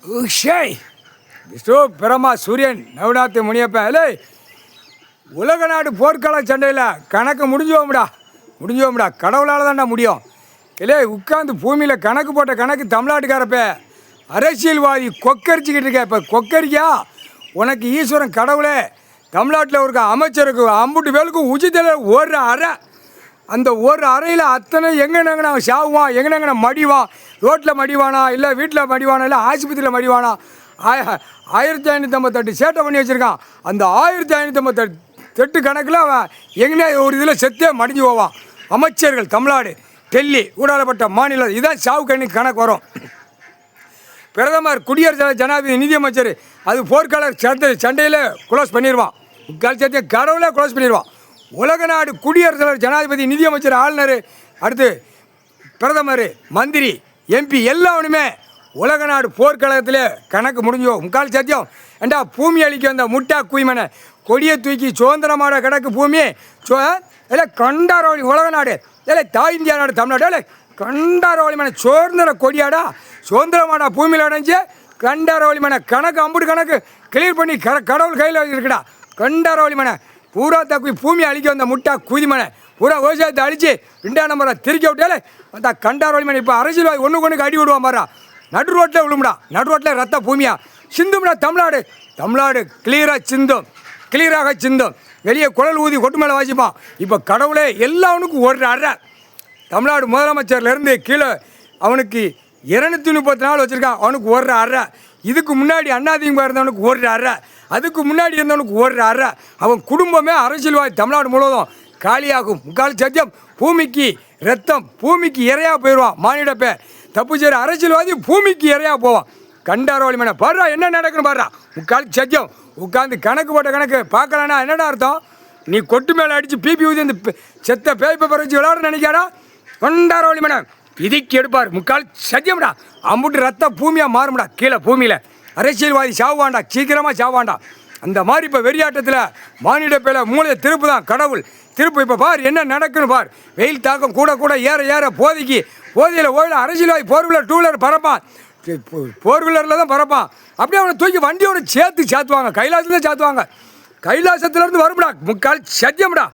உஷய் விஷ்ணு பிரமா சூரியன் நவநாத்து முனியப்ப இல்லை உலக நாடு போர்க்கால சண்டையில் கணக்கு முடிஞ்சோம்டா கடவுளால் தான்டா முடியும். இல்லை உட்காந்து பூமியில் கணக்கு போட்ட கணக்கு தமிழ்நாட்டுக்காரப்ப அரசியல்வாதி கொக்கரிச்சிக்கிட்டு இருக்க. இப்போ கொக்கரிக்கா உனக்கு ஈஸ்வரன் கடவுளே தமிழ்நாட்டில் இருக்க அமைச்சருக்கு அம்புட்டு பேருக்கு உச்சித்தில் ஒரு அறை, அந்த ஒரு அறையில் அத்தனை எங்கெங்கன சாவுவான், எங்கெங்கன மடிவான், ரோட்டில் மடிவானா இல்லை வீட்டில் மடிவானா இல்லை ஆஸ்பத்திரியில் மடிவானா. 1558 சேட்டை பண்ணி வச்சுருக்கான். அந்த 1558 கணக்கில் அவன் எங்கேனே ஒரு இதில் செத்தே மடிஞ்சு போவான். அமைச்சர்கள் தமிழ்நாடு டெல்லி ஊடாடப்பட்ட மாநிலம் இதான் சாவு கணக்கு வரும். பிரதமர் குடியரசு ஜனாதிபதி நிதியமைச்சர் அது போர்க்கால சண்டையில் குளோஸ் பண்ணிடுவான். சத்திய கடவுளே குளோஸ் பண்ணிடுவான். உலக நாடு குடியரசு ஜனாதிபதி நிதியமைச்சர் ஆளுநர் அடுத்து பிரதமர் மந்திரி எம்பி எல்லாருமே உலக நாடு போர்க்களத்தில் கணக்கு முடிஞ்சோ முக்கால் சத்தியம். ஏண்டா பூமி அழிக்க அந்த முட்டா குய்மனை கொடியை தூக்கி சுதந்திரமான கிடக்கு பூமி இல்லை கண்டாரோலி உலக நாடு இல்லை தாய் இந்தியா நாடு தமிழ்நாடு இல்லை கண்டாரோலி மனை சுதந்திர கொடியாடா சுதந்திரமாடா பூமியில் அடைஞ்சு கண்டாரோலி மனை கணக்கு அம்புட்டு கணக்கு கிளியர் பண்ணி கடவுள் கையில் இருக்குடா. கண்டாரோலி மனை பூரா தப்பி பூமி அழிக்க வந்த முட்டா குதிமனை பூரா விவசாயத்தை அழிச்சு 2ஆம் நம்பரை திருக்கி விட்டாலே அந்த கண்டாரோலி மனை இப்போ அரசியல்வாதி ஒன்றுக்கு அடி விடுவான் பாரா. நடு ரோட்டில் விழுமுடா, நடு ரோட்டில் ரத்த பூமியா சிந்தும்டா. தமிழ்நாடு கிளியராக சிந்தும். வெளியே குழல் ஊதி கொட்டு மேலே வாசிப்பான். இப்போ கடவுளே எல்லாவனுக்கும் ஒரு அறை. தமிழ்நாடு முதலமைச்சர்லேருந்து கீழே அவனுக்கு 234 வச்சுருக்கான். அவனுக்கு ஒரு அறை. இதுக்கு முன்னாடி அண்ணாதிமுக இருந்தவனுக்கு ஒரு அறை, அதுக்கு முன்னாடி இருந்தவனுக்கு ஒரு அறை. அவன் குடும்பமே அரசியல்வாதி தமிழ்நாடு முழுவதும் காலியாகும். முக்கால் சத்தியம் பூமிக்கு ரத்தம் பூமிக்கு இறையாக போயிடுவான். மானிடப்பே தப்பு செய்கிற அரசியல்வாதி பூமிக்கு இறையாக போவான். கண்டாரோலி மனை பாடுறா என்ன நடக்குன்னு பாடுறா. முக்கால் சத்தியம் உட்காந்து கணக்கு போட்ட கணக்கு பார்க்கலான்னா என்னடா அர்த்தம்? நீ கொட்டு மேலே அடித்து பிபி ஊதி அந்த செத்த பேய் பேப்பர் வச்சு விளையாட நினைக்காடா. கண்டாரோலி மனை விதிக்கு எடுப்பார். முக்கால் சத்தியம்டா அம்புட்டு ரத்த பூமியாக மாறும்டா. கீழே பூமியில் அரசியல்வாதி சாவாண்டா, சீக்கிரமாக சாவாண்டா. அந்த மாதிரி இப்போ வெறியாட்டத்தில் மானிடப்பேல மூளையை திருப்பு தான் கடவுள் திருப்பு. இப்போ பார் என்ன நடக்குன்னு பார். வெயில் தாக்கம் கூட ஏற போதையில் ஓயில அரசியல்வாதி 4 வீலர் 2 வீலர் பறப்பான். 4 வீலரில் தான் பறப்பான். அப்படியே அவனை தூக்கி வண்டியோட சேர்த்துவாங்க. கைலாசத்தில் சேர்த்துவாங்க. கைலாசத்துலேருந்து வரும்டா. முக்கால் சத்தியம்டா.